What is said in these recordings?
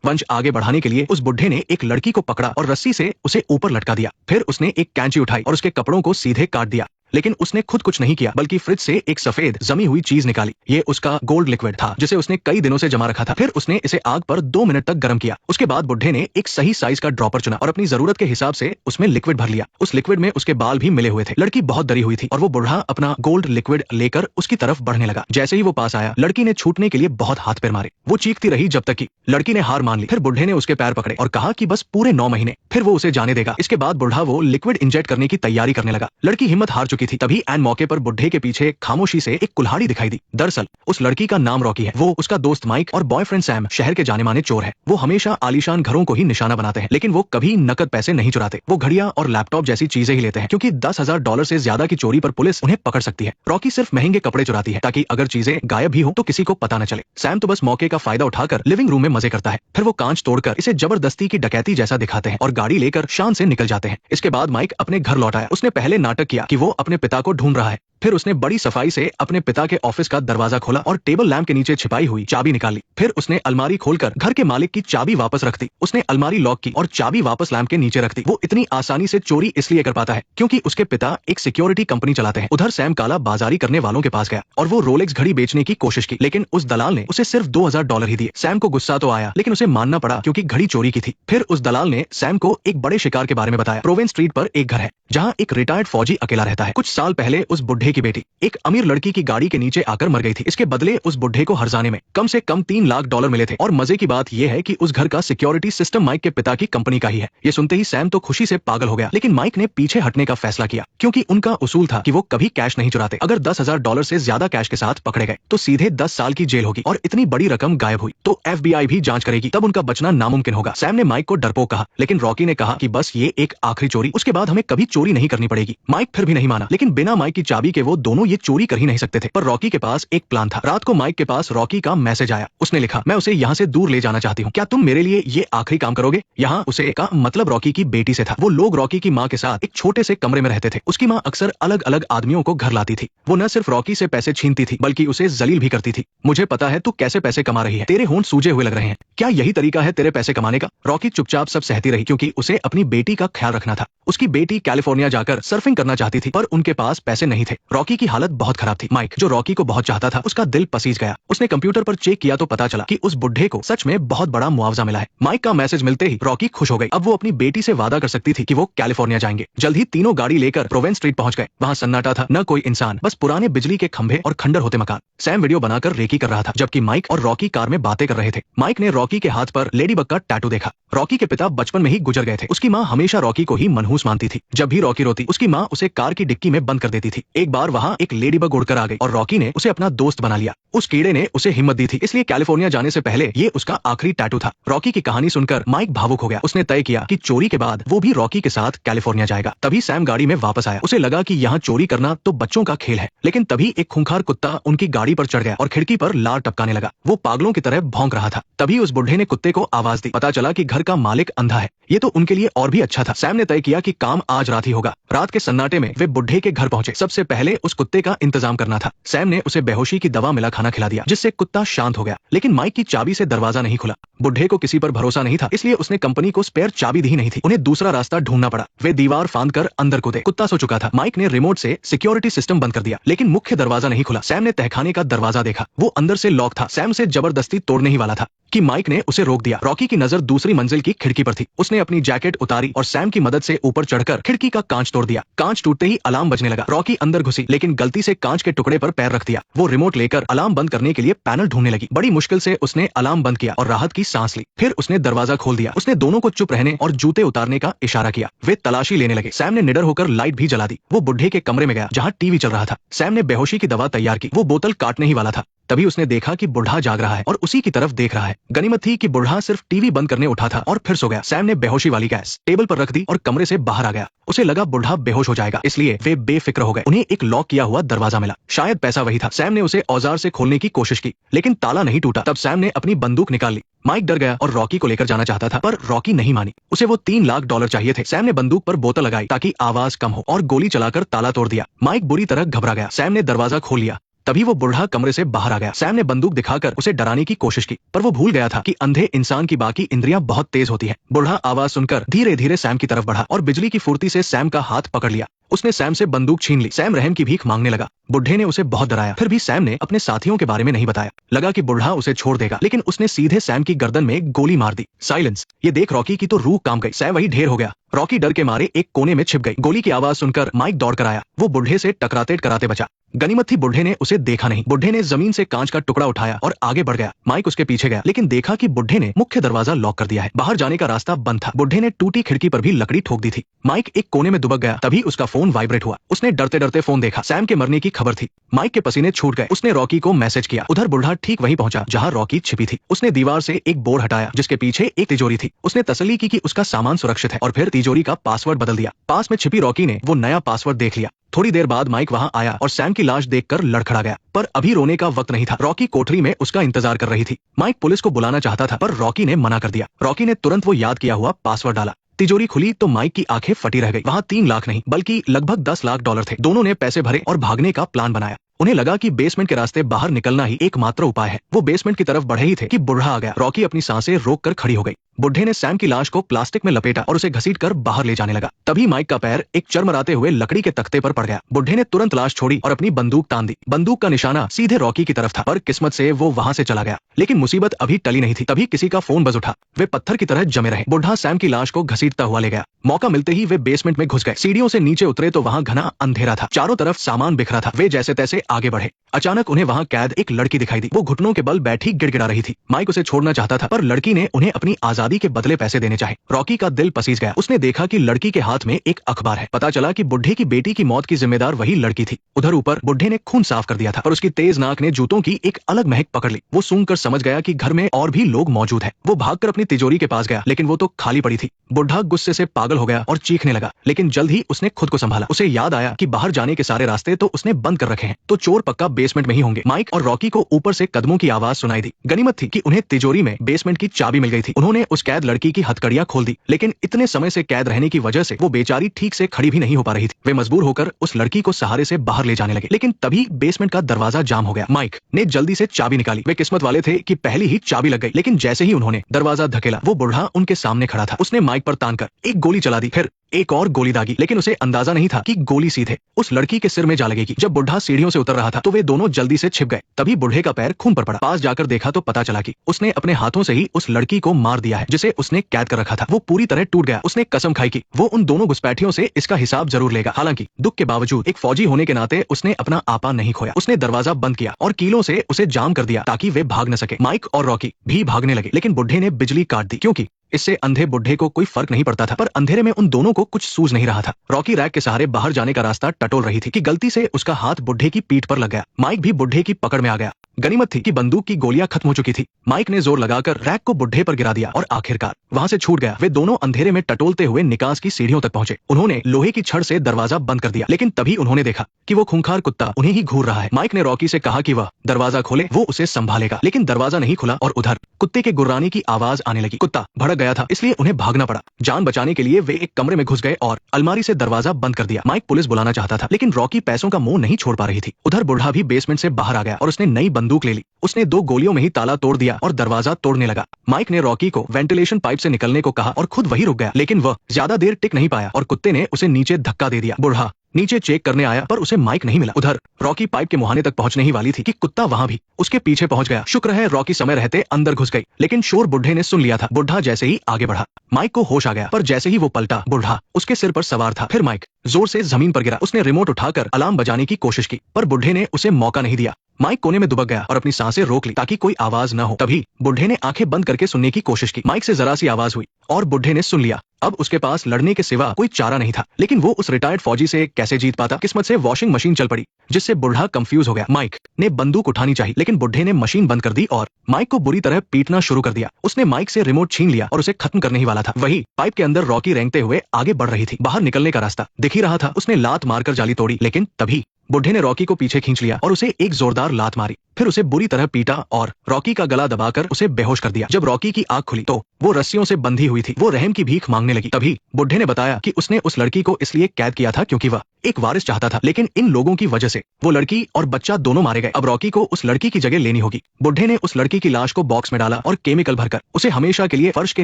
वंश आगे बढ़ाने के लिए उस बुढ़े ने एक लड़की को पकड़ा और रस्सी से उसे ऊपर लटका दिया। फिर उसने एक कैंची उठाई और उसके कपड़ों को सीधे काट दिया, लेकिन उसने खुद कुछ नहीं किया बल्कि फ्रिज से एक सफेद जमी हुई चीज निकाली। ये उसका गोल्ड लिक्विड था जिसे उसने कई दिनों से जमा रखा था। फिर उसने इसे आग पर 2 मिनट तक गर्म किया। उसके बाद बुढ़े ने एक सही साइज का ड्रॉपर चुना और अपनी जरूरत के हिसाब से उसमें लिक्विड भर लिया। उस लिक्विड में उसके बाल भी मिले हुए थे। लड़की बहुत डरी हुई थी और वो बुढ़ा अपना गोल्ड लिक्विड लेकर उसकी तरफ बढ़ने लगा। जैसे ही वो पास आया, लड़की ने छूटने के लिए बहुत हाथ पैर मारे। वो चीखती रही जब तक कि लड़की ने हार मान ली। फिर बुढ़े ने उसके पैर पकड़े और कहा कि बस पूरे 9 महीने, फिर वो उसे जाने देगा। इसके बाद बुढ़ा वो लिक्विड इंजेक्ट करने की तैयारी करने लगा। लड़की हिम्मत हार चुकी थी। तभी एन मौके पर बुढ़े के पीछे खामोशी से एक कुल्हाड़ी दिखाई दी। दरअसल उस लड़की का नाम रॉकी है। वो, उसका दोस्त माइक और बॉयफ्रेंड सैम शहर के जाने माने चोर है। वो हमेशा आलीशान घरों को ही निशाना बनाते हैं, लेकिन वो कभी नकद पैसे नहीं चुराते। वो घड़ियां और लैपटॉप जैसी चीजें ही लेते हैं, क्योंकि $10,000 से ज्यादा की चोरी पर पुलिस उन्हें पकड़ सकती है। रॉकी सिर्फ महंगे कपड़े चुराती है ताकि अगर चीजें गायब भी हो तो किसी को पता न चले। सैम तो बस मौके का फायदा उठाकर लिविंग रूम में मजे करता है। फिर वो कांच तोड़कर इसे जबरदस्ती की डकैती जैसा दिखाते हैं और गाड़ी लेकर शान से निकल जाते हैं। इसके बाद माइक अपने घर लौट आया। उसने पहले नाटक किया कि वो अपने पिता को ढूंढ रहा है। फिर उसने बड़ी सफाई से अपने पिता के ऑफिस का दरवाजा खोला और टेबल लैंप के नीचे छिपाई हुई चाबी निकाल ली। फिर उसने अलमारी खोलकर घर के मालिक की चाबी वापस रख दी। उसने अलमारी लॉक की और चाबी वापस लैंप के नीचे रख दी। वो इतनी आसानी से चोरी इसलिए कर पाता है क्योंकि उसके पिता एक सिक्योरिटी कंपनी चलाते हैं। उधर सैम काला बाजारी करने वालों के पास गया और वो रोलेक्स घड़ी बेचने की कोशिश की, लेकिन उस दलाल ने उसे सिर्फ $2,000 ही दिए। सैम को गुस्सा तो आया, लेकिन उसे मानना पड़ा क्योंकि घड़ी चोरी की थी। फिर उस दलाल ने सैम को एक बड़े शिकार के बारे में बताया। प्रोवेन स्ट्रीट पर एक घर है जहाँ एक रिटायर्ड फौजी अकेला रहता है। कुछ साल पहले उस बुढ़े की बेटी एक अमीर लड़की की गाड़ी के नीचे आकर मर गई थी। इसके बदले उस बुढ़े को हर्जाने में कम से कम $3 लाख मिले थे। और मजे की बात यह है कि उस घर का सिक्योरिटी सिस्टम माइक के पिता की कंपनी का ही है। ये सुनते ही सैम तो खुशी से पागल हो गया, लेकिन माइक ने पीछे हटने का फैसला किया क्योंकि उनका उसूल था कि वो कभी कैश नहीं चुराते। अगर $10,000 से ज्यादा कैश के साथ पकड़े गए तो सीधे 10 साल की जेल होगी और इतनी बड़ी रकम गायब हुई तो FBI भी जांच करेगी, तब उनका बचना नामुमकिन होगा। सैम ने माइक को डरपोक कहा, लेकिन रॉकी ने कहा कि बस ये एक आखिरी चोरी, उसके बाद हमें कभी चोरी नहीं करनी पड़ेगी। माइक फिर भी नहीं माना, लेकिन बिना माइक की चाबी के वो दोनों ये चोरी कर ही नहीं सकते थे। पर रॉकी के पास एक प्लान था। रात को माइक के पास रॉकी का मैसेज आया। उसने लिखा, मैं उसे यहाँ से दूर ले जाना चाहती हूँ, क्या तुम मेरे लिए ये आखिरी काम करोगे? यहाँ उसे का मतलब रॉकी की बेटी से था। वो लोग रॉकी की माँ के साथ एक छोटे से कमरे में रहते थे। उसकी माँ अक्सर अलग अलग आदमियों को घर लाती थी। वो न सिर्फ रॉकी से पैसे छीनती थी बल्कि उसे जलील भी करती थी। मुझे पता है तू कैसे पैसे कमा रही है, तेरे होंठ सूजे हुए लग रहे हैं, क्या यही तरीका है तेरे पैसे कमाने का? रॉकी चुपचाप सब सहती रही क्योंकि उसे अपनी बेटी का ख्याल रखना था। उसकी बेटी कैलिफोर्निया जाकर सर्फिंग करना चाहती थी पर उनके पास पैसे नहीं थे। रॉकी की हालत बहुत खराब थी। माइक, जो रॉकी को बहुत चाहता था, उसका दिल पसीज गया। उसने कंप्यूटर पर चेक किया तो पता चला कि उस बुढ़े को सच में बहुत बड़ा मुआवजा मिला है। माइक का मैसेज मिलते ही रॉकी खुश हो गई। अब वो अपनी बेटी से वादा कर सकती थी कि वो कैलिफोर्निया जाएंगे। जल्द ही तीनों गाड़ी लेकर प्रोवेन स्ट्रीट पहुंच गए। वहाँ सन्नाटा था, न कोई इंसान, बस पुराने बिजली के खंभे और खंडर होते मकान। सैम वीडियो बनाकर रेकी कर रहा था जबकि माइक और रॉकी कार में बातें कर रहे थे। माइक ने रॉकी के हाथ पर लेडीबग का टैटू देखा। रॉकी के पिता बचपन में ही गुजर गए थे। उसकी माँ हमेशा रॉकी को ही मनहूस मानती थी। जब भी रॉकी रोती, उसकी माँ उसे कार की डिक्की में बंद कर देती थी। एक बार वहाँ एक लेडीबग उड़कर आ गई और रॉकी ने उसे अपना दोस्त बना लिया। उस कीड़े ने उसे हिम्मत दी थी, इसलिए कैलिफोर्निया जाने से पहले ये उसका आखिरी टैटू था। रॉकी की कहानी सुनकर माइक भावुक हो गया। उसने तय किया कि चोरी के बाद वो भी रॉकी के साथ कैलिफोर्निया जाएगा। तभी सैम गाड़ी में वापस आया। उसे लगा कि यहाँ चोरी करना तो बच्चों का खेल है, लेकिन तभी एक खूंखार कुत्ता उनकी गाड़ी पर चढ़ गया और खिड़की पर लार टपकाने लगा। वो पागलों की तरह भौंक रहा था। तभी उस बुढ़े ने कुत्ते को आवाज दी। पता चला कि घर का मालिक अंधा है। ये तो उनके लिए और भी अच्छा था। सैम ने तय किया कि काम आज रात ही होगा। रात के सन्नाटे में वे बुढ़े के घर पहुंचे। सबसे पहले उस कुत्ते का इंतजाम करना था। सैम ने उसे बेहोशी की दवा मिला खाना खिला दिया, जिससे कुत्ता शांत हो गया। लेकिन माइक की चाबी से दरवाजा नहीं खुला। बुढ़े को किसी पर भरोसा नहीं था, इसलिए उसने कंपनी को स्पेयर चाबी दी नहीं थी। उन्हें दूसरा रास्ता ढूंढना पड़ा। वे दीवार फांदकर अंदर कूदे। कुत्ता सो चुका था। माइक ने रिमोट से सिक्योरिटी सिस्टम बंद कर दिया, लेकिन मुख्य दरवाजा नहीं खुला। सैम ने तहखाने का दरवाजा देखा, वो अंदर से लॉक था। सैम से जबरदस्ती तोड़ने ही वाला था कि माइक ने उसे रोक दिया। रॉकी की नजर दूसरी मंजिल की खिड़की पर थी। उसने अपनी जैकेट उतारी और सैम की मदद से ऊपर चढ़कर खिड़की का कांच तोड़ दिया। कांच टूटते ही अलार्म बजने लगा। रॉकी अंदर घुसी, लेकिन गलती से कांच के टुकड़े पर पैर रख दिया। वो रिमोट लेकर अलार्म बंद करने के लिए पैनल ढूंढने लगी। बड़ी मुश्किल से उसने अलार्म बंद किया और राहत की सांस ली। फिर उसने दरवाजा खोल दिया। उसने दोनों को चुप रहने और जूते उतारने का इशारा किया। वे तलाशी लेने लगे। सैम ने निडर होकर लाइट भी जला दी। वो बुढ़े के कमरे में गया जहाँ टीवी चल रहा था। सैम ने बेहोशी की दवा तैयार की। वो बोतल काटने ही वाला था, तभी उसने देखा कि बुढ़ा जाग रहा है और उसी की तरफ देख रहा है। गनीमत थी कि बुढ़ा सिर्फ टीवी बंद करने उठा था और फिर सो गया। सैम ने बेहोशी वाली गैस टेबल पर रख दी और कमरे से बाहर आ गया। उसे लगा बुढ़ा बेहोश हो जाएगा, इसलिए वे बेफिक्र हो गए। उन्हें एक लॉक किया हुआ दरवाजा मिला। शायद पैसा वही था। सैम ने उसे औजार से खोलने की कोशिश की, लेकिन ताला नहीं टूटा। तब सैम ने अपनी बंदूक निकाल ली। माइक डर गया और रॉकी को लेकर जाना चाहता था, पर रॉकी नहीं मानी। उसे वो $3 लाख चाहिए थे। सैम ने बंदूक पर बोतल लगाई ताकि आवाज कम हो और गोली चलाकर ताला तोड़ दिया। माइक बुरी तरह घबरा गया। सैम ने दरवाजा खोल लिया। तभी वो बुढ़ा कमरे से बाहर आ गया। सैम ने बंदूक दिखाकर उसे डराने की कोशिश की, पर वो भूल गया था कि अंधे इंसान की बाकी इंद्रियां बहुत तेज होती हैं। बुढ़ा आवाज सुनकर धीरे धीरे सैम की तरफ बढ़ा और बिजली की फुर्ती से सैम का हाथ पकड़ लिया। उसने सैम से बंदूक छीन ली। सैम रहम की भीख मांगने लगा। बुढ़े ने उसे बहुत डराया, फिर भी सैम ने अपने साथियों के बारे में नहीं बताया। लगा कि बुढ़ा उसे छोड़ देगा, लेकिन उसने सीधे सैम की गर्दन में गोली मार दी। साइलेंस। ये देख रॉकी की तो रूह कांप गई। सैम वही ढेर हो गया। रॉकी डर के मारे एक कोने में छिप गई। गोली की आवाज सुनकर माइक दौड़ कर आया। वो बुढ़े से टकराते टकराते बचा। गनीमत थी बुढ़े ने उसे देखा नहीं। बुढ़े ने जमीन से कांच का टुकड़ा उठाया और आगे बढ़ गया। माइक उसके पीछे गया, लेकिन देखा कि बुढ़े ने मुख्य दरवाजा लॉक कर दिया है। बाहर जाने का रास्ता बंद था। बुढ़े ने टूटी खिड़की पर भी लकड़ी ठोक दी थी। माइक एक कोने में दुबक गया। तभी उसका फोन वाइब्रेट हुआ। उसने डरते डरते फोन देखा। सैम के मरने की खबर थी। माइक के पसीने छूट गए। उसने रॉकी को मैसेज किया। उधर बुढ़ा ठीक वहीं पहुंचा जहां रॉकी छिपी थी। उसने दीवार से एक बोर्ड हटाया जिसके पीछे एक तिजोरी थी। उसने तसल्ली की कि उसका सामान सुरक्षित है और फिर तिजोरी का पासवर्ड बदल दिया। पास में छिपी रॉकी ने वो नया पासवर्ड देख लिया। थोड़ी देर बाद माइक वहां आया और सैम की लाश देखकर लड़खड़ा गया, पर अभी रोने का वक्त नहीं था। रॉकी कोठरी में उसका इंतजार कर रही थी। माइक पुलिस को बुलाना चाहता था, पर रॉकी ने मना कर दिया। रॉकी ने तुरंत वो याद किया हुआ पासवर्ड डाला। तिजोरी खुली तो माइक की आंखें फटी रह गई। वहां 3 लाख नहीं बल्कि लगभग 10 लाख डॉलर थे। दोनों ने पैसे भरे और भागने का प्लान बनाया। उन्हें लगा कि बेसमेंट के रास्ते बाहर निकलना ही एकमात्र उपाय है। वो बेसमेंट की तरफ बढ़े ही थे कि बुढ़ा आ गया। रॉकी अपनी सांसें रोककर खड़ी हो गई। बुढ़े ने सैम की लाश को प्लास्टिक में लपेटा और उसे घसीटकर बाहर ले जाने लगा। तभी माइक का पैर एक चरमराते हुए लकड़ी के तख्ते पर पड़ गया। बुढ़े ने तुरंत लाश छोड़ी और अपनी बंदूक तान दी। बंदूक का निशाना सीधे रॉकी की तरफ था, पर किस्मत से वो वहां से चला गया। लेकिन मुसीबत अभी टली नहीं थी। तभी किसी का फोन बज उठा। वे पत्थर की तरह जमे रहे। बुढ़ा सैम की लाश को घसीटता हुआ ले गया। मौका मिलते ही वे बेसमेंट में घुस गए। सीढ़ियों से नीचे उतरे तो वहां घना अंधेरा था। चारों तरफ सामान बिखरा था। वे जैसे तैसे आगे बढ़े। अचानक उन्हें वहां कैद एक लड़की दिखाई दी। वो घुटनों के बल बैठी गिड़गिड़ा रही थी। माइक उसे छोड़ना चाहता था, पर लड़की ने उन्हें अपनी आजादी के बदले पैसे देने चाहे। रॉकी का दिल पसीज गया। उसने देखा कि लड़की के हाथ में एक अखबार है। पता चला कि बुढ़े की बेटी की मौत की जिम्मेदार वही लड़की थी। उधर ऊपर बुढ़े ने खून साफ कर दिया था, पर उसकी तेज नाक ने जूतों की एक अलग महक पकड़ ली। वो सूंघकर समझ गया कि घर में और भी लोग मौजूद हैं। वो भागकर अपनी तिजोरी के पास गया, लेकिन वो तो खाली पड़ी थी। बुढ़ा गुस्से से पागल हो गया और चीखने लगा, लेकिन जल्द ही उसने खुद को संभाला। उसे याद आया कि बाहर जाने के सारे रास्ते तो उसने बंद कर रखे हैं, तो चोर पक्का बेसमेंट में ही होंगे। माइक और रॉकी को ऊपर से कदमों की आवाज सुनाई दी। गनीमत थी कि उन्हें तिजोरी में बेसमेंट की चाबी मिल गई थी। उन्होंने उस कैद लड़की की हथकड़ियां खोल दी, लेकिन इतने समय से कैद रहने की वजह से वो बेचारी ठीक से खड़ी भी नहीं हो पा रही थी। वे मजबूर होकर उस लड़की को सहारे से बाहर ले जाने लगे, लेकिन तभी बेसमेंट का दरवाजा जाम हो गया। माइक ने जल्दी से चाबी निकाली। वे किस्मत वाले थे कि पहली ही चाबी लग गई, लेकिन जैसे ही उन्होंने दरवाजा धकेला, वो बुढ़ा उनके सामने खड़ा था। उसने माइक पर तान कर एक गोली चला दी, फिर एक और गोली दागी, लेकिन उसे अंदाजा नहीं था कि गोली सीधे उस लड़की के सिर में जा लगेगी। जब बुढ़ा सीढ़ियों से उतर रहा था तो वे दोनों जल्दी से छिप गए। तभी बुढ़े का पैर खून पर पड़ा। पास जाकर देखा तो पता चला कि उसने अपने हाथों से ही उस लड़की को मार दिया है जिसे उसने कैद कर रखा था। वो पूरी तरह टूट गया। उसने कसम खाई कि वो उन दोनों घुसपैठियों से इसका हिसाब जरूर लेगा। हालांकि दुख के बावजूद एक फौजी होने के नाते उसने अपना आपा नहीं खोया। उसने दरवाजा बंद किया और कीलों से उसे जाम कर दिया ताकि वे भाग न सके। माइक और रॉकी भी भागने लगे, लेकिन बुढ़े ने बिजली काट दी, क्योंकि इससे अंधे बुढ़े को कोई फर्क नहीं पड़ता था, पर अंधेरे में उन दोनों को कुछ सूझ नहीं रहा था। रॉकी रैक के सहारे बाहर जाने का रास्ता टटोल रही थी कि गलती से उसका हाथ बुढ़े की पीठ पर लग गया। माइक भी बुढ़े की पकड़ में आ गया। गनीमत थी कि बंदूक की गोलियां खत्म हो चुकी थी। माइक ने जोर लगाकर रैक को बुढ़े पर गिरा दिया और आखिरकार वहां से छूट गया। वे दोनों अंधेरे में टटोलते हुए निकास की सीढ़ियों तक पहुंचे। उन्होंने लोहे की छड़ से दरवाजा बंद कर दिया, लेकिन तभी उन्होंने देखा कि वो खूंखार कुत्ता उन्हें ही घूर रहा है। माइक ने रॉकी से कहा कि वह दरवाजा खोले, वो उसे संभालेगा, लेकिन दरवाजा नहीं खुला और उधर कुत्ते के गुर्राने की आवाज आने लगी। कुत्ता भड़क गया था, इसलिए उन्हें भागना पड़ा। जान बचाने के लिए वे एक कमरे में घुस गए और अलमारी से दरवाजा बंद कर दिया। माइक पुलिस बुलाना चाहता था, लेकिन रॉकी पैसों का मोह नहीं छोड़ पा रही थी। उधर बुढ़ा भी बेसमेंट से बाहर आ गया और उसने नई बंदूक ले ली। उसने 2 गोलियों में ही ताला तोड़ दिया और दरवाजा तोड़ने लगा। माइक ने रॉकी को वेंटिलेशन पाइप से निकलने को कहा और खुद वही रुक गया, लेकिन वह ज्यादा देर टिक नहीं पाया और कुत्ते ने उसे नीचे धक्का दे दिया। बुढ़ा नीचे चेक करने आया, पर उसे माइक नहीं मिला। उधर रॉकी पाइप के मुहाने तक पहुंचने ही वाली थी कि कुत्ता वहां भी उसके पीछे पहुंच गया। शुक्र है रॉकी समय रहते अंदर घुस गई, लेकिन शोर बुढ़े ने सुन लिया था। बुढ़ा जैसे ही आगे बढ़ा, माइक को होश आ गया, पर जैसे ही वो पलटा, बुढ़ा उसके सिर पर सवार था। फिर माइक जोर से जमीन पर गिरा। उसने रिमोट उठाकर अलार्म बजाने की कोशिश की, पर बुढ़े ने उसे मौका नहीं दिया। माइक कोने में दुबक गया और अपनी सांसें रोक ली ताकि कोई आवाज न हो। तभी बुढ़े ने आंखें बंद करके सुनने की कोशिश की। माइक से जरा सी आवाज हुई और बुढ़े ने सुन लिया। अब उसके पास लड़ने के सिवा कोई चारा नहीं था, लेकिन वो उस रिटायर्ड फौजी से कैसे जीत पाता। किस्मत से वॉशिंग मशीन चल पड़ी, जिससे बुढ़ा कंफ्यूज हो गया। माइक ने बंदूक उठानी चाहिए, लेकिन बुढ़े ने मशीन बंद कर दी और माइक को बुरी तरह पीटना शुरू कर दिया। उसने माइक से रिमोट छीन लिया और उसे खत्म करने ही वाला था। वही पाइप के अंदर रॉकी रेंगते हुए आगे बढ़ रही थी। बाहर निकलने का रास्ता दिख ही रहा था। उसने लात मारकर जाली तोड़ी, लेकिन तभी बुढ़े ने रॉकी को पीछे खींच लिया और उसे एक जोरदार लात मारी। फिर उसे बुरी तरह पीटा और रॉकी का गला दबाकर उसे बेहोश कर दिया। जब रॉकी की आंख खुली तो वो रस्सियों से बंधी हुई थी। वो रहम की भीख मांगने रोने लगी। तभी बुढ़े ने बताया कि उसने उस लड़की को इसलिए कैद किया था क्योंकि वह एक वारिस चाहता था, लेकिन इन लोगों की वजह से वो लड़की और बच्चा दोनों मारे गए। अब रॉकी को उस लड़की की जगह लेनी होगी। बुढ़े ने उस लड़की की लाश को बॉक्स में डाला और केमिकल भरकर उसे हमेशा के लिए फर्श के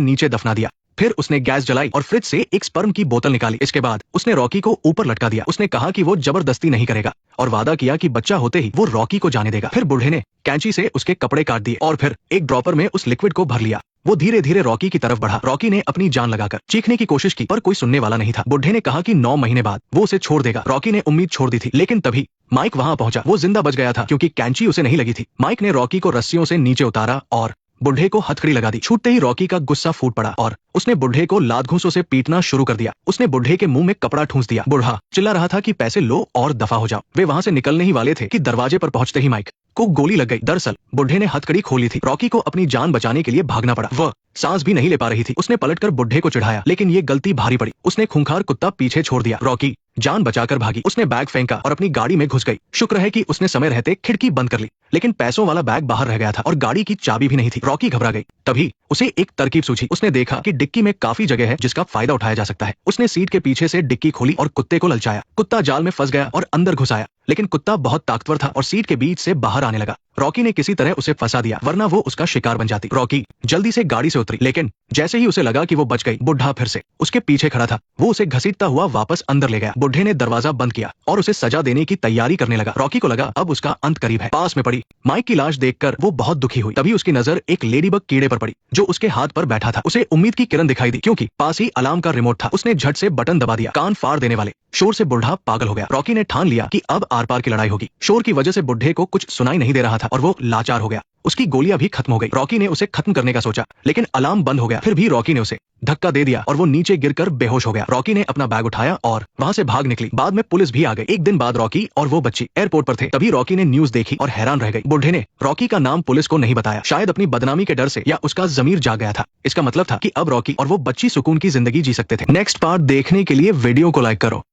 नीचे दफना दिया। फिर उसने गैस जलाई और फ्रिज से एक स्पर्म की बोतल निकाली। इसके बाद उसने रॉकी को ऊपर लटका दिया। उसने कहा कि वो जबरदस्ती नहीं करेगा और वादा किया कि बच्चा होते ही वो रॉकी को जाने देगा। फिर बुढ़े ने कैंची से उसके कपड़े काट दिए और फिर एक ड्रॉपर में उस लिक्विड को भर लिया। वो धीरे धीरे रॉकी की तरफ बढ़ा। रॉकी ने अपनी जान लगाकर चीखने की कोशिश की पर कोई सुनने वाला नहीं था। बुढ़े ने कहा कि 9 महीने बाद वो उसे छोड़ देगा। रॉकी ने उम्मीद छोड़ दी थी, लेकिन तभी माइक वहां पहुंचा। वो जिंदा बच गया था क्योंकि कैंची उसे नहीं लगी थी। माइक ने रॉकी को रस्सियों से नीचे उतारा और बुढ़े को हथकड़ी लगा दी। छूटते ही रॉकी का गुस्सा फूट पड़ा और उसने बुढ़े को लात घूंसों से पीटना शुरू कर दिया। उसने बुढ़े के मुंह में कपड़ा ठूंस दिया। बुढ़ा चिल्ला रहा था कि पैसे लो और दफा हो जाओ। वे वहां से निकलने ही वाले थे कि दरवाजे पर पहुंचते ही माइक को गोली लग गई। दरअसल बुढ़े ने हथकड़ी खोली थी। रॉकी को अपनी जान बचाने के लिए भागना पड़ा। वह सांस भी नहीं ले पा रही थी। उसने पलटकर बुढ़े को चिढ़ाया, लेकिन ये गलती भारी पड़ी। उसने खूंखार कुत्ता पीछे छोड़ दिया। रॉकी जान बचाकर भागी। उसने बैग फेंका और अपनी गाड़ी में घुस गई। शुक्र है कि उसने समय रहते खिड़की बंद कर ली, लेकिन पैसों वाला बैग बाहर रह गया था और गाड़ी की चाबी भी नहीं थी। रॉकी घबरा गई। तभी उसे एक तरकीब सूझी। उसने देखा कि डिक्की में काफी जगह है जिसका फायदा उठाया जा सकता है। उसने सीट के पीछे से डिक्की खोली और कुत्ते को ललचाया। कुत्ता जाल में फंस गया और अंदर घुस आया, लेकिन कुत्ता बहुत ताकतवर था और सीट के बीच से बाहर आने लगा। रॉकी ने किसी तरह उसे फंसा दिया, वरना वो उसका शिकार बन जाती। रॉकी जल्दी से गाड़ी से उतरी, लेकिन जैसे ही उसे लगा कि वो बच गई, बुढ़ा फिर से उसके पीछे खड़ा था। वो उसे घसीटता हुआ वापस अंदर ले गया। बुढ़े ने दरवाजा बंद किया और उसे सजा देने की तैयारी करने लगा। रॉकी को लगा अब उसका अंत करीब है। पास में पड़ी माइक की लाश देखकर वो बहुत दुखी हुई। तभी उसकी नजर एक लेडीबग कीड़े पर पड़ी जो उसके हाथ पर बैठा था। उसे उम्मीद की किरण दिखाई दी क्योंकि पास ही अलार्म का रिमोट था। उसने झट से बटन दबा दिया। कान फाड़ देने वाले शोर से बुढ़ा पागल हो गया। रॉकी ने ठान लिया कि अब आर पार की लड़ाई होगी। शोर की वजह से बुढ़े को कुछ सुनाई नहीं दे रहा था और वो लाचार हो गया। उसकी गोलियां भी खत्म हो गई। रॉकी ने उसे खत्म करने का सोचा, लेकिन अलार्म बंद हो गया। फिर भी रॉकी ने उसे धक्का दे दिया और वो नीचे गिरकर बेहोश हो गया। रॉकी ने अपना बैग उठाया और वहां से भाग निकली। बाद में पुलिस भी आ गई। एक दिन बाद रॉकी और वो बच्ची एयरपोर्ट पर थे। तभी रॉकी ने न्यूज देखी और हैरान रह गई। बुढ़े ने रॉकी का नाम पुलिस को नहीं बताया, शायद अपनी बदनामी के डर से या उसका जमीर जाग गया था। इसका मतलब था कि अब रॉकी और वो बच्ची सुकून की जिंदगी जी सकते थे। नेक्स्ट पार्ट देखने के लिए वीडियो को लाइक करो।